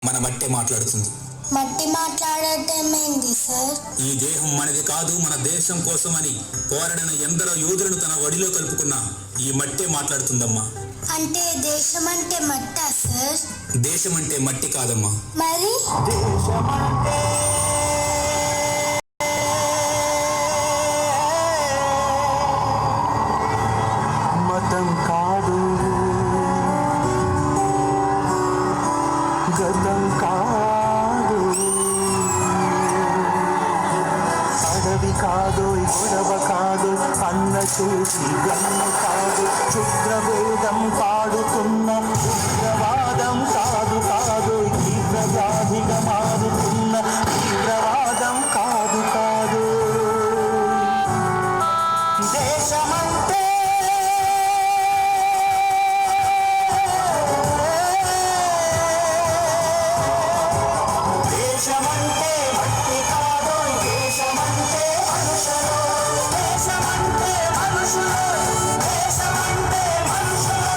మన మట్టే మాట్లాడుతుంది. మట్టి మాట్లాడటం ఏంటి సార్? ఈ దేహం మనది కాదు, మన దేశం కోసమని పోరాడిన ఎందరో యోధులను తన వడిలో కలుపుకున్న ఈ మట్టే మాట్లాడుతుందమ్మా. అంటే దేశం అంటే మట్టా సార్? దేశం అంటే మట్టి కాదమ్మా. మరి మతం కాదు, గతం కాదు, అడవి కాదు, గొడవ కాదు, అన్న చూసి గన్ను కాదు, క్షుద్రవేదం పాడుతున్న ఉగ్రవాదం కాదు కాదు, తీవ్ర వ్యాధిగా మారుతున్న తీవ్రవాదం కాదు కాదు. దేశమంటే మట్టి కాదు, దేశమంటే మనుషులు, దేశమంటే మనుషులు, దేశమంటే మనుషులు.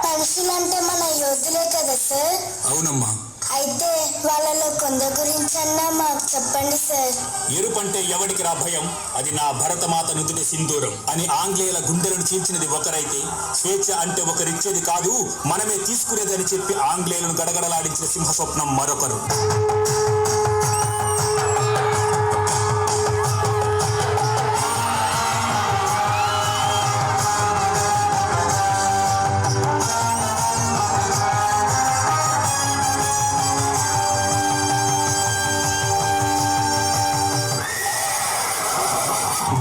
మనుషులంటే మన యోధులే కదా సార్? అవునమ్మా. అయితే వాళ్ళలో కొందరి గురించన్నా మాకు చెప్పండి సార్. ఎరుపంటే ఎవడికి రా భయం, అది నా భరతమాత నుదుటి సింధూరం అని ఆంగ్లేయుల గుండెలను చీల్చినది ఒకరైతే, స్వేచ్ఛ అంటే ఒకరిచ్చేది కాదు మనమే తీసుకునేదని చెప్పి ఆంగ్లేయులను గడగడలాడించిన సింహస్వప్నం మరొకరు.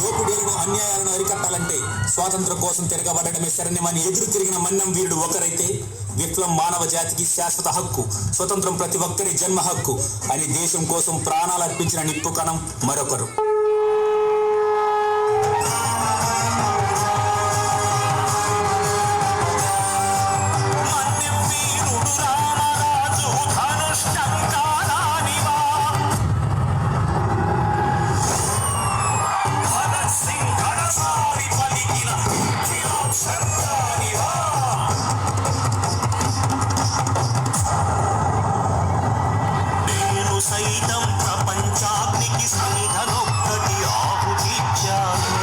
దోపిడీలను అన్యాయాలను అరికట్టాలంటే స్వాతంత్రం కోసం తిరగబడటమే శరణ్యమని ఎదురు తిరిగిన మన్నం వీరుడు ఒకరైతే, విప్లవం మానవ జాతికి శాశ్వత హక్కు, స్వతంత్రం ప్రతి ఒక్కరి జన్మ హక్కు అని దేశం కోసం ప్రాణాలు అర్పించిన నిప్పు కణం మరొకరు. సైతం ప్రపంచాగ్నికి సన్నిధనొక్కటి ఆహుతిచ్చాను,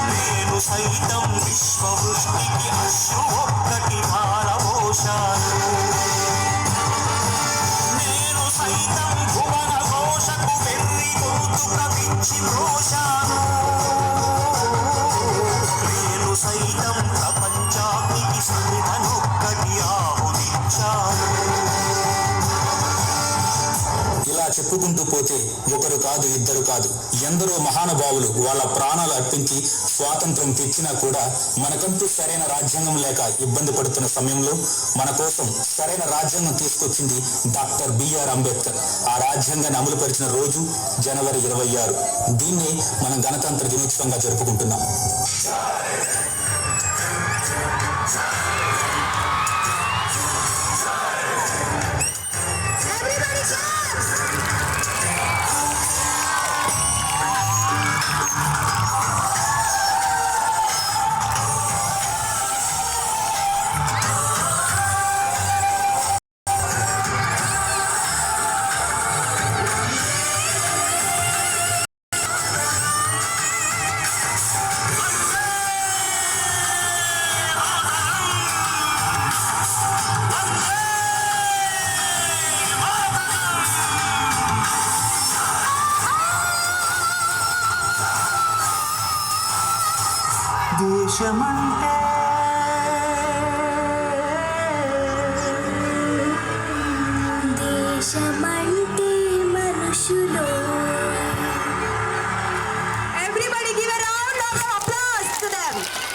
నేను సైతం విశ్వవృష్టికి అశ్రు ఒక్కటి ధారపోశాను, నేను సైతం భువన ఘోషకు వెర్రి గొంతుక విచ్చి ఘోషాను, నేను సైతం ప్రపంచాగ్నికి సన్నిధనొక్కటి ఆహుతిచ్చాను. ఇలా చెప్పుకుంటూ పోతే ఒకరు కాదు, ఇద్దరు కాదు, ఎందరో మహానుభావులు వాళ్ళ ప్రాణాలు అర్పించి స్వాతంత్రం తెచ్చినా కూడా మనకంటూ సరైన రాజ్యాంగం లేక ఇబ్బంది పడుతున్న సమయంలో మన కోసం సరైన రాజ్యాంగం తీసుకొచ్చింది డాక్టర్ బిఆర్ అంబేద్కర్. ఆ రాజ్యాంగాన్ని అమలుపరిచిన రోజు జనవరి 26. దీన్నే మనం గణతంత్ర దినోత్సవంగా జరుపుకుంటున్నాం. దేశమంటే